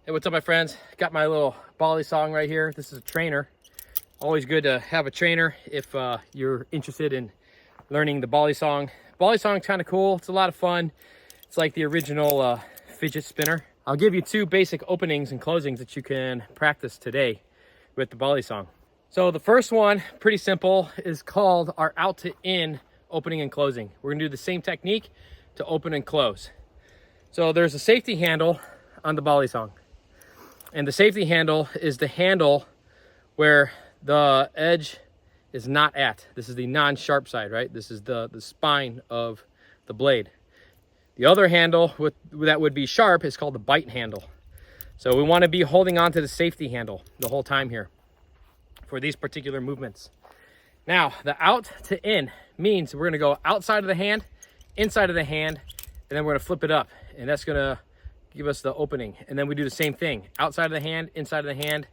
Hey, what's up, my friends? Got my little Balisong right here. This is a trainer. Always good to have a trainer if you're interested in learning the Balisong. Balisong's kind of cool. It's a lot of fun. It's like the original fidget spinner. I'll give you two basic openings and closings that you can practice today with the Balisong. So the first one, pretty simple, is called our out to in opening and closing. We're gonna do the same technique to open and close. So there's a safety handle on the Balisong. And the safety handle is the handle where the edge is not at. This is the non-sharp side, right? This is the spine of the blade. The other handle that would be sharp is called the bite handle. So we want to be holding on to the safety handle the whole time here for these particular movements. Now, the out to in means we're going to go outside of the hand, inside of the hand, and then we're going to flip it up. And that's going to give us the opening. And then we do the same thing, outside of the hand, inside of the hand,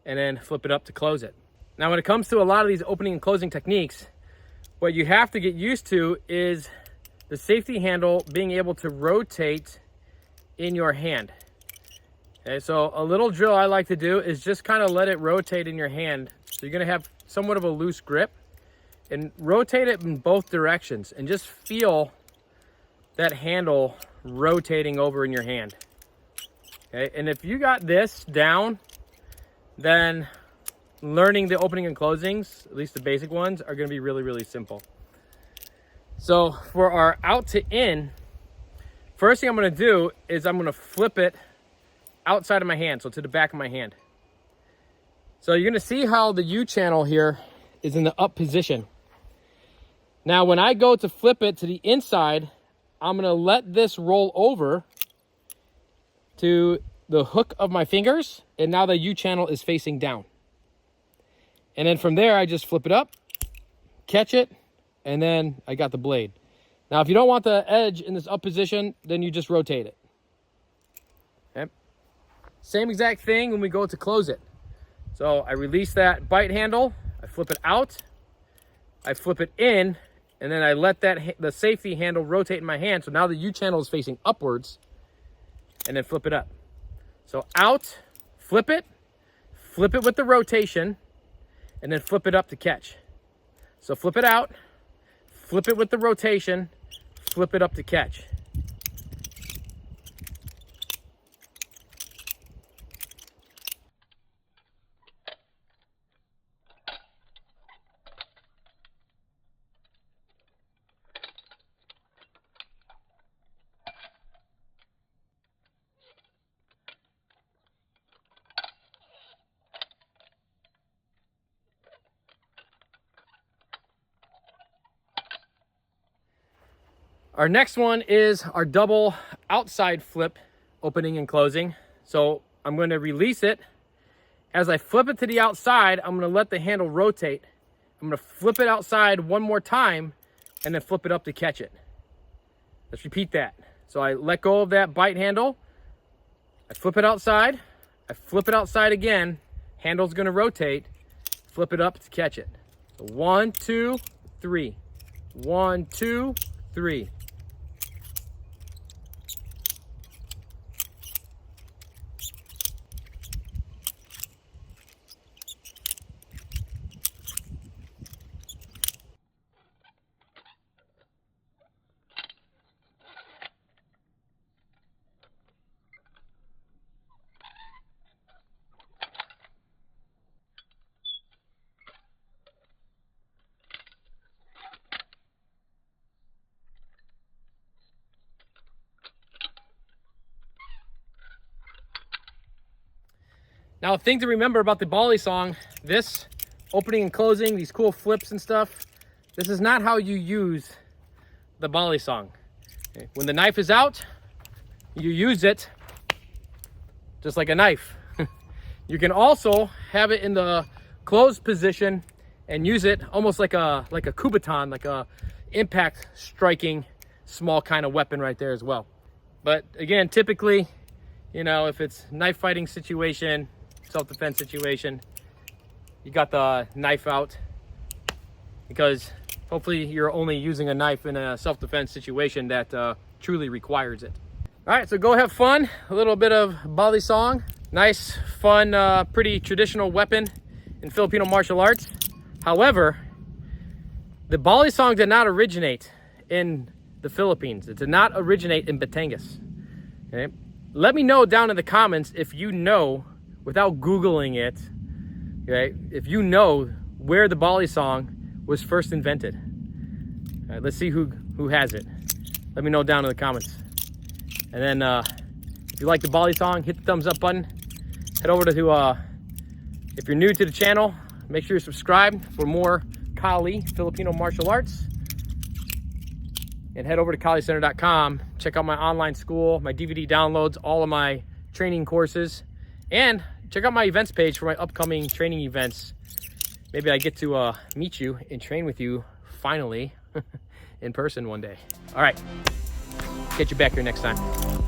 and then flip it up to close it. Now, when it comes to a lot of these opening and closing techniques, what you have to get used to is the safety handle being able to rotate in your hand. Okay, so a little drill I like to do is just kind of let it rotate in your hand. So you're gonna have somewhat of a loose grip and rotate it in both directions and just feel that handle rotating over in your hand. Okay, and if you got this down, then learning the opening and closings, at least the basic ones, are going to be really, really simple. So for our out to in, first thing I'm going to do is I'm going to flip it outside of my hand, so to the back of my hand. So you're going to see how the U channel here is in the up position. Now when I go to flip it to the inside, I'm going to let this roll over to the hook of my fingers, and now the U channel is facing down. And then from there, I just flip it up, catch it, and then I got the blade. Now, if you don't want the edge in this up position, then you just rotate it. Okay. Same exact thing when we go to close it. So I release that bite handle, I flip it out, I flip it in, and then I let the safety handle rotate in my hand. So now the U channel is facing upwards, and then flip it up. So out, flip it with the rotation, and then flip it up to catch. So flip it out, flip it with the rotation, flip it up to catch. Our next one is our double outside flip, opening and closing. So I'm going to release it. As I flip it to the outside, I'm going to let the handle rotate. I'm going to flip it outside one more time and then flip it up to catch it. Let's repeat that. So I let go of that bite handle. I flip it outside. I flip it outside again. Handle's going to rotate. Flip it up to catch it. So 1, 2, 3. 1, 2, 3. Now, a thing to remember about the Balisong, this opening and closing, these cool flips and stuff, this is not how you use the Balisong. Okay? When the knife is out, you use it just like a knife. You can also have it in the closed position and use it almost like a kubaton, like a impact striking small kind of weapon right there as well. But again, typically, you know, if it's knife fighting situation, self-defense situation, you got the knife out, because hopefully you're only using a knife in a self-defense situation that truly requires it. All right, so go have fun. A little bit of Balisong. Nice, fun, pretty traditional weapon in Filipino martial arts. However, the balisong did not originate in the Philippines. It did not originate in Batangas. Okay? Let me know down in the comments if you know, without Googling it, okay, if you know where the balisong was first invented. All right, let's see who has it. Let me know down in the comments. And then if you like the balisong, hit the thumbs up button. Head over to, if you're new to the channel, make sure you're subscribed for more Kali, Filipino martial arts. And head over to KaliCenter.com. Check out my online school, my DVD downloads, all of my training courses. And check out my events page for my upcoming training events. Maybe I get to meet you and train with you, finally, in person one day. All right. Get you back here next time.